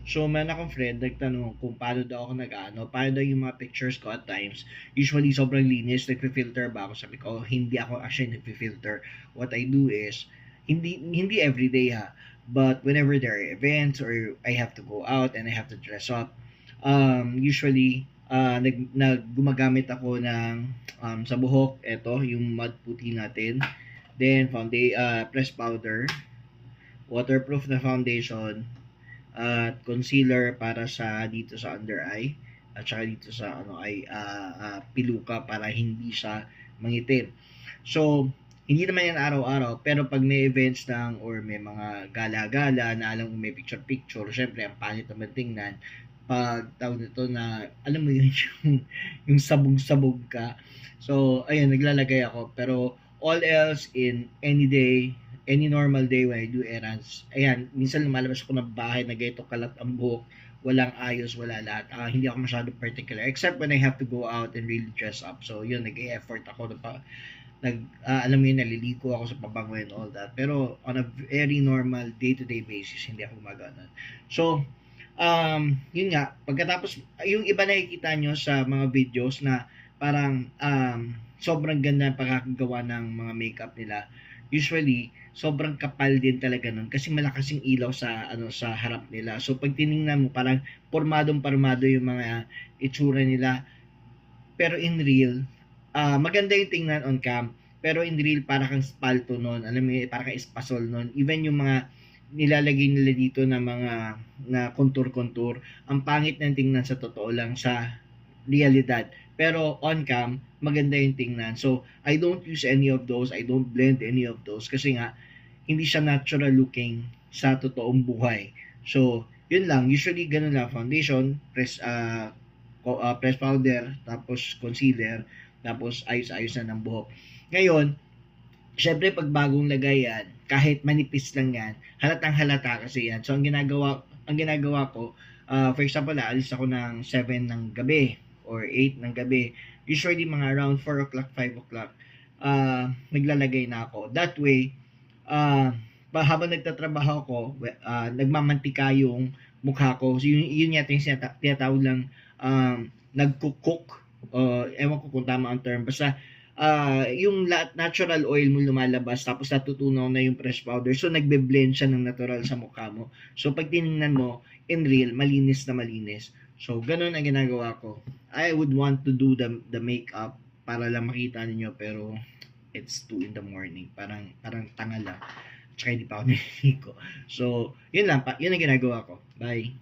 So, man akong friend, nagtanong kung paano daw ako paano daw yung mga pictures ko at times. Usually, sobrang linis, nagfi-filter ba ako? Sabi ko, hindi ako actually nagfi-filter. What I do is, hindi everyday ha, but whenever there are events or I have to go out and I have to dress up, usually, gumagamit ako ng sa buhok, eto, yung mud puti natin. Then, pressed powder, waterproof na foundation, at concealer para sa dito sa under eye at saka dito sa piluka para hindi siya mangitim. So, hindi naman yan araw-araw, pero pag may events lang or may mga gala-gala na alam mo may picture-picture, syempre ang pangit naman tingnan pag tawag nito na alam mo yun yung sabog-sabog ka. So, ayun, naglalagay ako. Pero all else in any day, any normal day when I do errands, ayan, minsan lumalabas ako ng bahay na ganito kalat ang buhok, walang ayos, wala lahat. Hindi ako masyado particular except when I have to go out and really dress up. So, yun, nag-e-effort ako alam mo yun, naliligo ako sa pabango and all that. Pero on a very normal day-to-day basis, hindi ako gumagana. So, yun nga, pagkatapos, yung iba nakikita nyo sa mga videos na parang sobrang ganda ang pagkakagawa ng mga makeup nila. Usually, sobrang kapal din talaga nun kasi malakas yung ilaw sa harap nila. So, pag tiningnan mo, parang pormadong-pormado yung mga itsura nila. Pero in real, maganda yung tingnan on cam. Pero in real, para kang spalto nun. Alam mo yun, para kang espasol nun. Even yung mga nilalagay nila dito na mga na contour-contour, ang pangit ng tingnan sa totoo lang sa realidad. Pero on cam, maganda yung tingnan. So, I don't use any of those. I don't blend any of those. Kasi nga, hindi siya natural looking sa totoong buhay. So, yun lang. Usually, ganun lang. Foundation, press powder, tapos concealer, tapos ayos-ayos na ng buhok. Ngayon, syempre pag bagong lagay yan, kahit manipis lang yan, halatang halata kasi yan. So, ang ginagawa ko, for example, aalis ako ng 7 ng gabi or 8 ng gabi. Usually, mga around 4 o'clock, 5 o'clock, naglalagay na ako. That way, habang nagtatrabaho ko, nagmamantika yung mukha ko. So, yun yata yung tinatawag lang nagkukook. Ewan ko kung tama ang term. Basta, yung natural oil mo lumalabas tapos natutunaw na yung fresh powder. So, nagbe-blend siya ng natural sa mukha mo. So, pag tinignan mo, in real, malinis na malinis. So, ganun ang ginagawa ko. I would want to do the makeup para lang makita ninyo pero it's 2 in the morning. Parang tanga lang. Tsaka hindi pa ako naliligo. So, yun lang. Yun ang ginagawa ko. Bye.